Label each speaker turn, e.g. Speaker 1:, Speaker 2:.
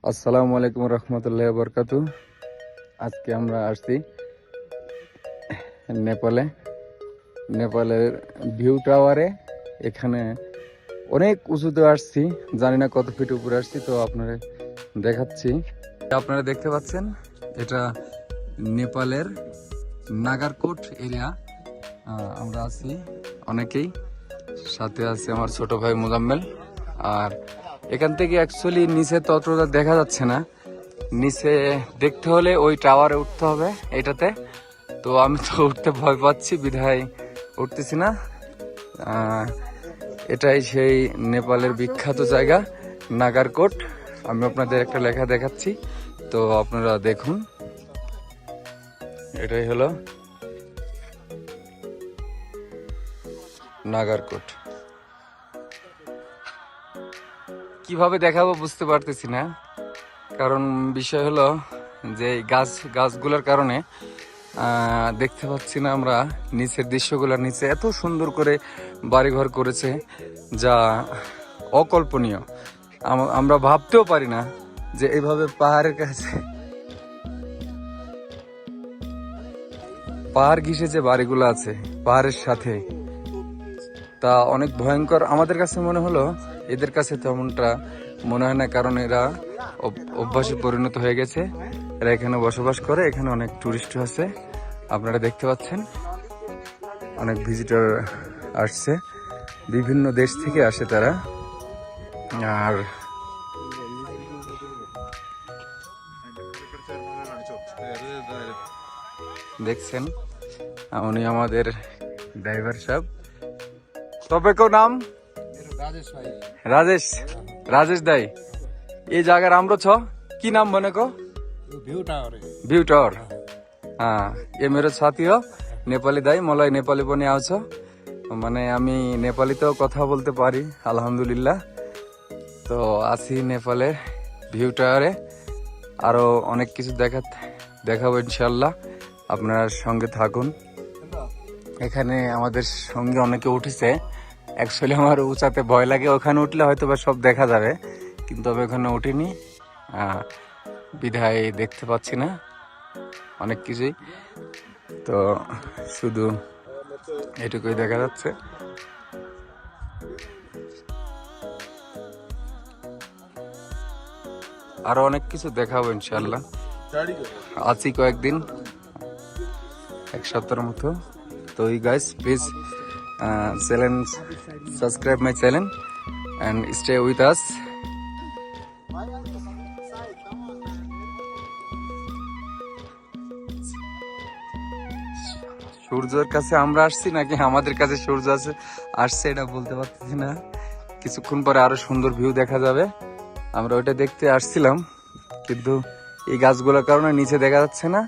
Speaker 1: আসসালামু আলাইকুম রহমতুল্লাহ বরকাতু। আজকে আমরা আসছি নেপালের ভিউ টাওয়ারে। এখানে অনেক উঁচুতে আসছি, জানি না কত ফিট উপরে আসছি, তো আপনারা দেখাচ্ছি। আপনারা দেখতে পাচ্ছেন এটা নেপালের নাগারকোট এরিয়া। আমরা আছি অনেকেই, সাথে আছে আমার ছোট ভাই মুজাম্মেল। আর এখান থেকে অ্যাকচুয়ালি নিচে ততটা দেখা যাচ্ছে না, নিচে দেখতে হলে ওই টাওয়ারে উঠতে হবে এটাতে। তো আমি তো উঠতে ভয় পাচ্ছি, বিধায় উঠতেছি না। এটাই সেই নেপালের বিখ্যাত জায়গা নাগারকোট। আমি আপনাদের একটা লেখা দেখাচ্ছি, তো আপনারা দেখুন। এটাই হলো নাগারকোট। কিভাবে দেখাবো বুঝতে পারতেছি না, কারণ বিষয় হলো যে গাছগুলোর কারণে দেখতে পাচ্ছি না আমরা নিচের দৃশ্যগুলোর নিচে এত সুন্দর করে বাড়িঘর করেছে, যা অকল্পনীয়। আমরা ভাবতেও পারি না যে এইভাবে পাহাড়ের কাছে পাহাড় ঘিসে যে বাড়িগুলো আছে পাহাড়ের সাথে, তা অনেক ভয়ঙ্কর আমাদের কাছে মনে হলো। এদের কাছে তেমনটা মনে হয় না, কারণ এরা অভ্যাসে পরিণত হয়ে গেছে। এরা এখানে বসবাস করে, এখানে অনেক টুরিস্ট আছে, আপনারা দেখতে পাচ্ছেন। অনেক ভিজিটর আসছে, বিভিন্ন দেশ থেকে আসে তারা। আর দেখছেন উনি আমাদের ড্রাইভার সাহেব। তবে কেউ নাম রাজেশ দাই। এই জায়গার আমরা কি নাम बने को भ्यू टावर। हाँ, ये मेरो साथी हो नेपाली दाई। मलाई नेपाली पनि आउँछ, মানে আমি নেপালিতেও কথা বলতে পারি আলহামদুলিল্লাহ। তো আছি নেপালের ভিউ টাওয়ারে, আরো অনেক কিছু দেখাবো ইনশাল্লাহ, আপনারা সঙ্গে থাকুন। এখানে আমাদের সঙ্গে অনেকে উঠেছে। অ্যাকচুয়ালি আমার উঁচাতে ভয় লাগে, ওখানে উঠলে হয়তো বা সব দেখা যাবে, কিন্তু আমি ওখানে উঠিনি, বিধায় দেখতে পাচ্ছি না অনেক কিছুই। তো শুধু এটুকুই দেখা যাচ্ছে। আরো অনেক কিছু দেখাবো ইনশাল্লাহ। আছি কয়েকদিন, এক সপ্তাহের মতো। তো you guys please subscribe my channel and stay with us. সূর্যের কাছে আমরা আসছি নাকি আমাদের কাছে সূর্য আসছে এটা বলতে পারতেছি না। কিছুক্ষণ পরে আরো সুন্দর ভিউ দেখা যাবে। আমরা ওইটা দেখতে আসছিলাম, কিন্তু এই গাছগুলোর কারণে নিচে দেখা যাচ্ছে না।